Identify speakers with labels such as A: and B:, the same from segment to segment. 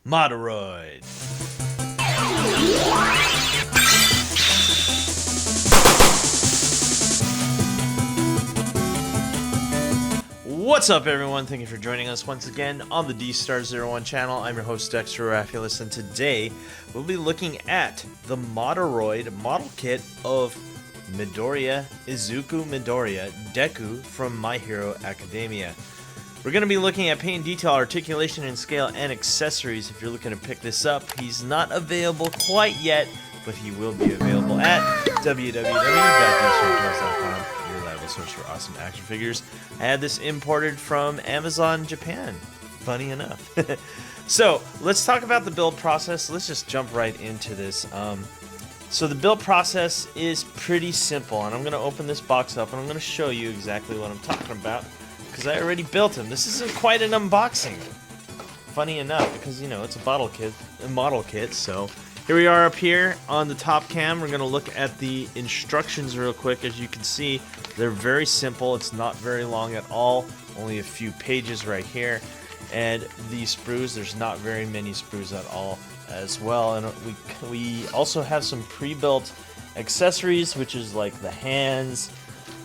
A: Moderoid. What's up, everyone? Thank you for joining us once again on the Dstar01 channel. I'm your host, Dexter, Arafiles, and today we'll be looking at the Moderoid model kit of Midoriya, Izuku Midoriya, Deku from My Hero Academia. We're going to be looking at paint and detail, articulation and scale, and accessories. If you're looking to pick this up, he's not available quite yet, but he will be available at www.shorturl.at, your reliable source for awesome action figures. I had this imported from Amazon Japan, funny enough. So let's talk about the build process. Let's just jump right into this. So the build process is pretty simple, and I'm going to open this box up and I'm going to show you exactly what I'm talking about, because I already built him. This isn't quite an unboxing, funny enough, because you know it's a model kit. So here we are up here on the top cam. We're gonna look at the instructions real quick. As you can see, they're very simple. It's not very long at all. Only a few pages right here. And the sprues, there's not very many sprues at all as well. And we also have some pre-built accessories, which is like the hands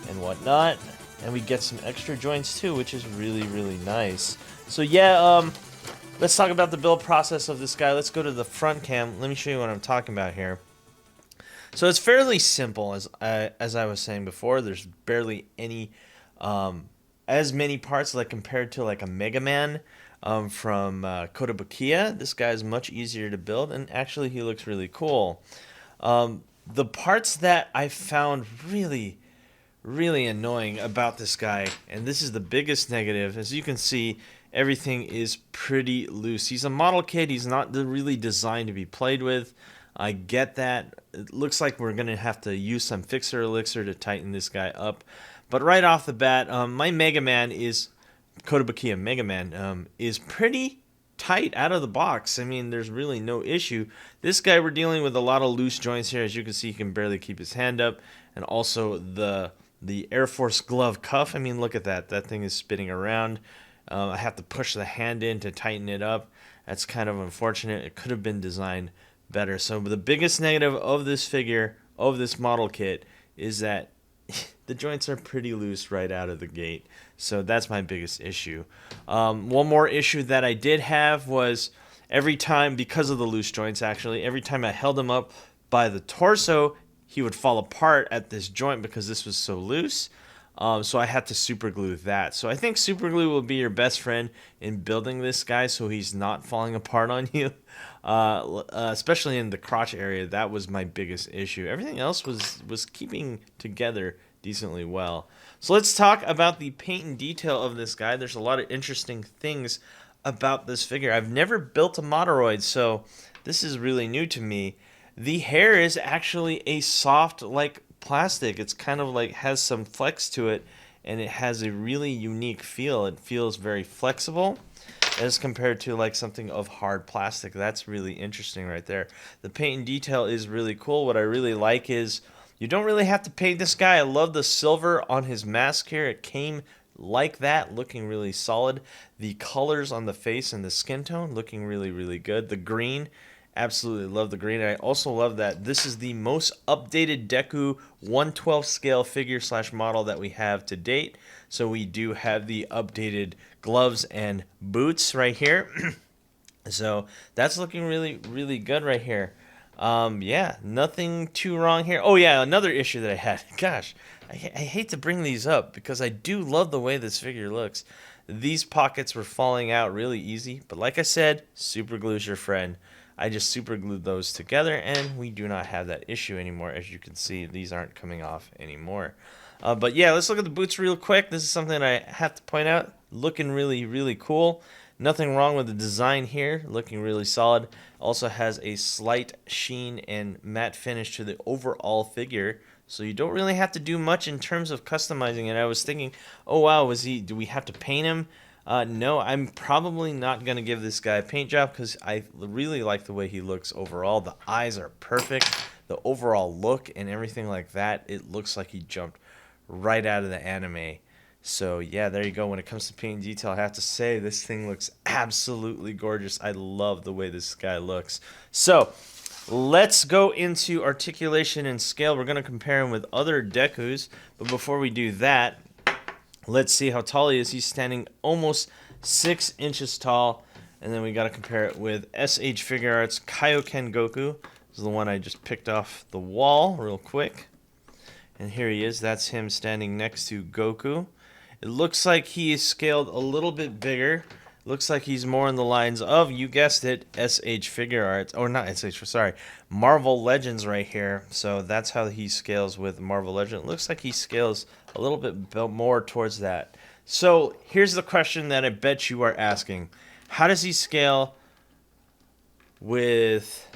A: and whatnot. And we get some extra joints too, which is really, really nice. So yeah, let's talk about the build process of this guy. Let's go to the front cam. Let me show you what I'm talking about here. So it's fairly simple, as I was saying before. There's barely any, as many parts like compared to like a Mega Man from Kotobukiya. This guy is much easier to build, and actually he looks really cool. The parts that I found really annoying about this guy, and this is the biggest negative, as you can see, everything is pretty loose. He's a model kit. He's not really designed to be played with. I get that. It looks like we're gonna have to use some fixer elixir to tighten this guy up, but right off the bat, my Mega Man is Kotobukiya Mega Man is pretty tight out of the box. I mean, there's really no issue. This guy, we're dealing with a lot of loose joints here. As you can see, he can barely keep his hand up, and also the Air Force glove cuff. I mean, look at that. That thing is spinning around. I have to push the hand in to tighten it up. That's kind of unfortunate. It could have been designed better. So the biggest negative of this figure, of this model kit, is that the joints are pretty loose right out of the gate. So that's my biggest issue. One more issue that I did have was every time, because of the loose joints actually, every time I held him up by the torso, he would fall apart at this joint because this was so loose. So I had to super glue that. So I think super glue will be your best friend in building this guy so he's not falling apart on you. Especially in the crotch area, that was my biggest issue. Everything else was keeping together decently well. So let's talk about the paint and detail of this guy. There's a lot of interesting things about this figure. I've never built a Moderoid, so this is really new to me. The hair is actually a soft, like, plastic. It's kind of like has some flex to it, and it has a really unique feel. It feels very flexible as compared to like something of hard plastic. That's really interesting right there. The paint and detail is really cool. What I really like is you don't really have to paint this guy. I love the silver on his mask here. It came like that, looking really solid. The colors on the face and the skin tone looking really good. The green, absolutely love the green. I also love that this is the most updated Deku 1/12 scale figure / model that we have to date. So we do have the updated gloves and boots right here. So that's looking really good right here. Yeah, nothing too wrong here. Oh yeah, another issue that I had. Gosh, I hate to bring these up because I do love the way this figure looks. These pockets were falling out really easy, but like I said, super glue's your friend. I just super glued those together, and we do not have that issue anymore. As you can see, these aren't coming off anymore. But yeah, let's look at the boots real quick. This is something I have to point out. Looking really cool. Nothing wrong with the design here. Looking really solid. Also has a slight sheen and matte finish to the overall figure. So you don't really have to do much in terms of customizing it. I was thinking, oh wow, do we have to paint him? No, I'm probably not going to give this guy a paint job because I really like the way he looks overall. The eyes are perfect. The overall look and everything like that, it looks like he jumped right out of the anime. So yeah, there you go. When it comes to paint and detail, I have to say this thing looks absolutely gorgeous. I love the way this guy looks. So let's go into articulation and scale. We're going to compare him with other Dekus, but before we do that, let's see how tall he is. He's standing almost 6 inches tall, and then we got to compare it with SH Figure Arts Kaioken Goku. This is the one I just picked off the wall real quick. And here he is. That's him standing next to Goku. It looks like he is scaled a little bit bigger. Looks like he's more in the lines of, you guessed it, SH Figure Arts. Or not SH, sorry, Marvel Legends right here. So that's how he scales with Marvel Legends. It looks like he scales a little bit more towards that. So here's the question that I bet you are asking. How does he scale with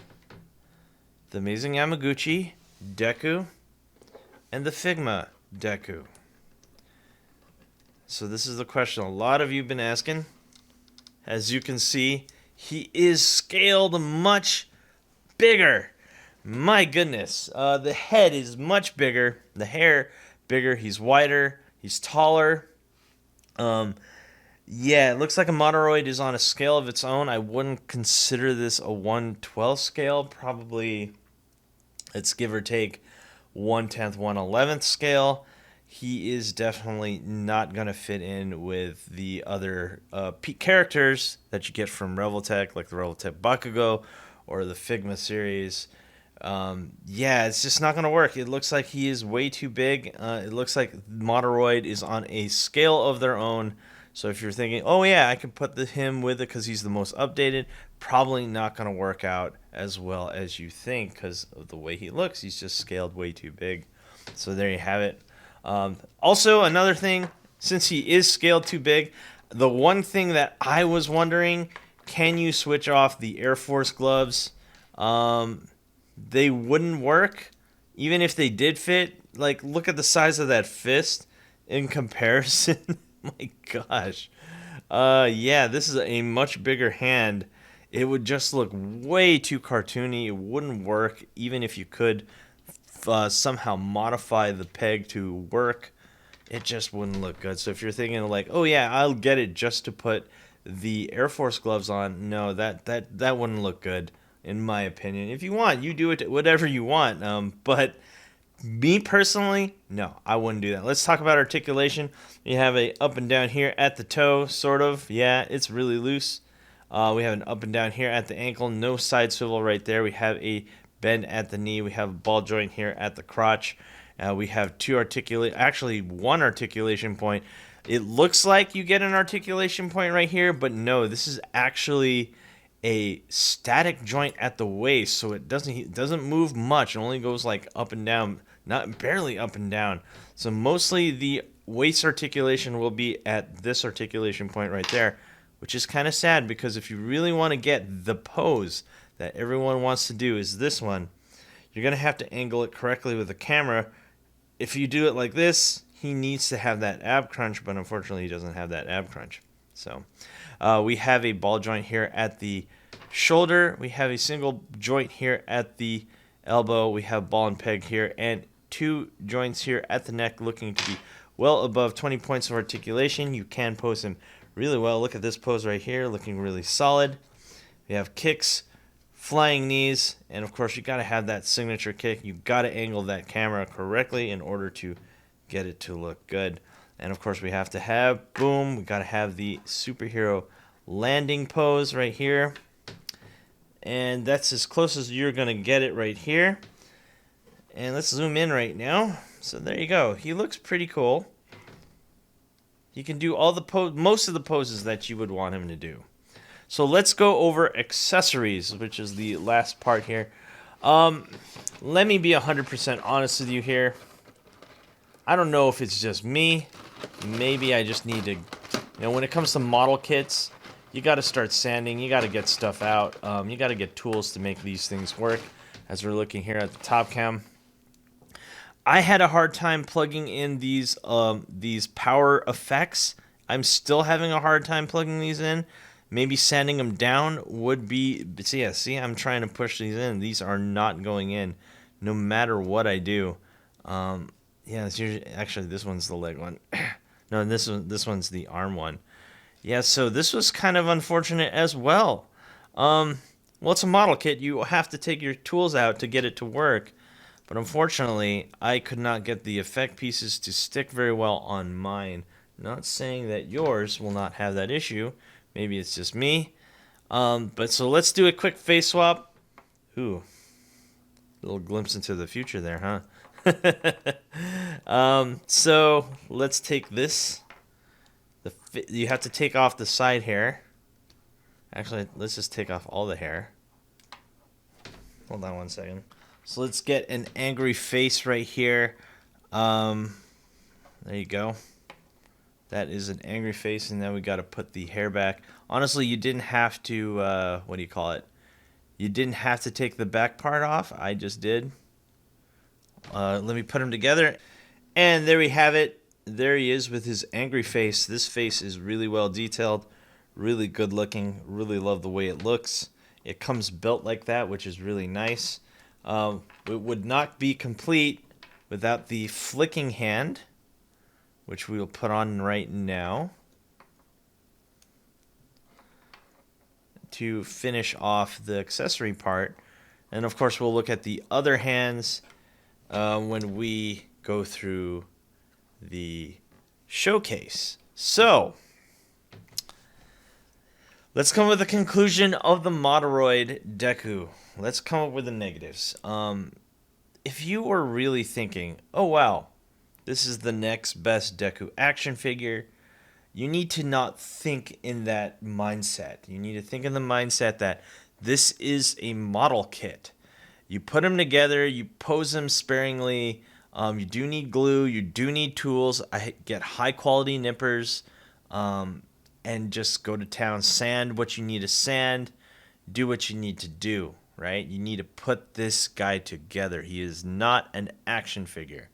A: the Amazing Yamaguchi, Deku, and the Figma Deku? So this is the question a lot of you have been asking. As you can see, he is scaled much bigger. My goodness. The head is much bigger. The hair bigger. He's wider. He's taller. Yeah, it looks like a Moderoid is on a scale of its own. I wouldn't consider this a 1/12 scale. Probably, let's give or take 1/10, 1/11 scale. He is definitely not going to fit in with the other characters that you get from Revoltech, like the Revoltech Bakugo or the Figma series. Yeah, it's just not going to work. It looks like he is way too big. It looks like Moderoid is on a scale of their own. So if you're thinking, oh yeah, I can put him with it because he's the most updated, probably not going to work out as well as you think because of the way he looks. He's just scaled way too big. So there you have it. Also, another thing, since he is scaled too big, the one thing that I was wondering, can you switch off the Air Force gloves? They wouldn't work, even if they did fit. Like, look at the size of that fist in comparison. My gosh. Yeah, this is a much bigger hand. It would just look way too cartoony. It wouldn't work, even if you could somehow modify the peg to work. It just wouldn't look good. So if you're thinking like, oh yeah, I'll get it just to put the Air Force gloves on, no, that wouldn't look good in my opinion. If you want, you do it whatever you want. But me personally, no, I wouldn't do that. Let's talk about articulation. You have a up and down here at the toe, sort of. Yeah, it's really loose. We have an up and down here at the ankle, no side swivel right there. We have a bend at the knee. We have a ball joint here at the crotch. We have one articulation point. It looks like you get an articulation point right here, but no, this is actually a static joint at the waist, so it doesn't move much. It only goes like up and down, not barely up and down. So mostly the waist articulation will be at this articulation point right there, which is kind of sad because if you really want to get the pose that everyone wants to do is this one, you're going to have to angle it correctly with the camera. If you do it like this, he needs to have that ab crunch, but unfortunately he doesn't have that ab crunch. So we have a ball joint here at the shoulder. We have a single joint here at the elbow. We have ball and peg here, and 2 joints here at the neck looking to be well above 20 points of articulation. You can pose him really well. Look at this pose right here, looking really solid. We have kicks, flying knees, and of course you got to have that signature kick. You got to angle that camera correctly in order to get it to look good. And of course we have to have, boom, we got to have the superhero landing pose right here. And that's as close as you're going to get it right here. And let's zoom in right now. So there you go. He looks pretty cool. He can do all the most of the poses that you would want him to do. So let's go over accessories, which is the last part here. Let me be 100% honest with you here. I don't know if it's just me. Maybe I just need to, when it comes to model kits, you got to start sanding. You got to get stuff out. You got to get tools to make these things work. As we're looking here at the top cam, I had a hard time plugging in these power effects. I'm still having a hard time plugging these in. Maybe sanding them down would be, but yeah, see, I'm trying to push these in. These are not going in no matter what I do. Yeah, it's usually, actually, this one's the leg one. No, this one's the arm one. Yeah, so this was kind of unfortunate as well. Well, it's a model kit. You have to take your tools out to get it to work. But unfortunately, I could not get the effect pieces to stick very well on mine. Not saying that yours will not have that issue. Maybe it's just me. But so let's do a quick face swap. Ooh, little glimpse into the future there, huh? So let's take this. You have to take off the side hair. Actually, let's just take off all the hair. Hold on one second. So let's get an angry face right here. There you go. That is an angry face, and then we got to put the hair back. Honestly, you didn't have to, what do you call it? You didn't have to take the back part off. I just did. Let me put them together. And there we have it. There he is with his angry face. This face is really well detailed, really good looking. Really love the way it looks. It comes built like that, which is really nice. It would not be complete without the flicking hand, which we will put on right now to finish off the accessory part. And of course, we'll look at the other hands when we go through the showcase. So let's come with a conclusion of the Moderoid Deku. Let's come up with the negatives. If you were really thinking, oh wow, this is the next best Deku action figure, you need to not think in that mindset. You need to think in the mindset that this is a model kit. You put them together, you pose them sparingly. You do need glue, you do need tools. I get high quality nippers, and just go to town. Sand what you need to sand, do what you need to do, right? You need to put this guy together. He is not an action figure.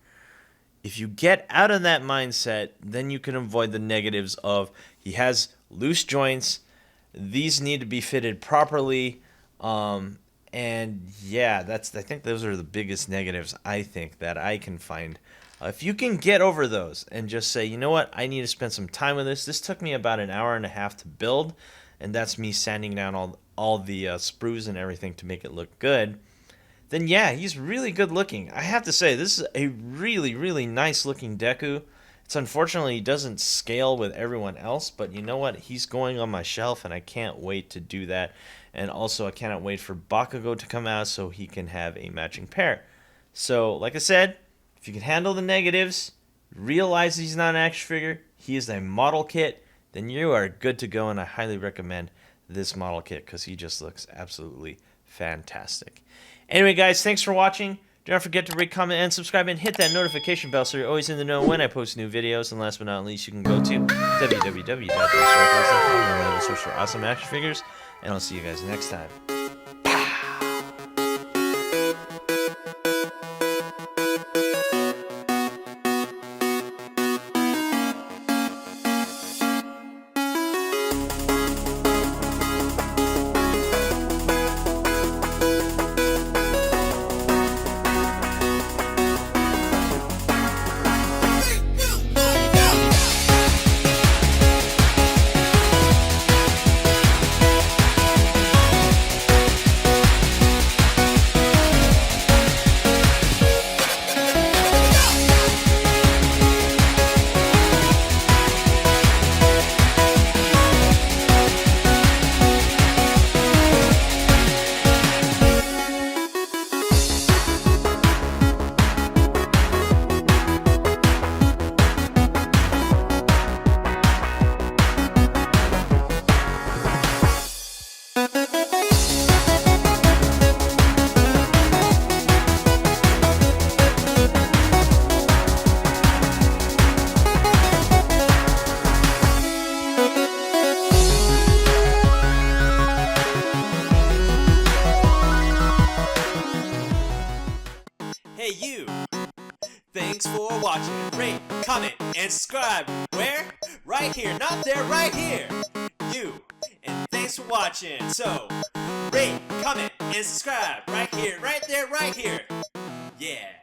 A: If you get out of that mindset, then you can avoid the negatives of he has loose joints, these need to be fitted properly, and yeah, I think those are the biggest negatives I think that I can find. If you can get over those and just say, you know what, I need to spend some time with this. This took me about an hour and a half to build, and that's me sanding down all the sprues and everything to make it look good. Then yeah, he's really good looking. I have to say, this is a really, really nice looking Deku. It's unfortunately he doesn't scale with everyone else, but you know what? He's going on my shelf, and I can't wait to do that. And also, I cannot wait for Bakugo to come out so he can have a matching pair. So, like I said, if you can handle the negatives, realize he's not an action figure, he is a model kit, then you are good to go, and I highly recommend this model kit because he just looks absolutely fantastic. Anyway, guys, thanks for watching. Do not forget to rate, comment, and subscribe, and hit that notification bell so you're always in the know when I post new videos. And last but not least, you can go to www.Dexter01 where search for awesome action figures. And I'll see you guys next time.
B: Hey you! Thanks for watching. Rate, comment, and subscribe. Where? Right here. Not there, right here. You. And thanks for watching. So, rate, comment, and subscribe. Right here, right there, right here. Yeah.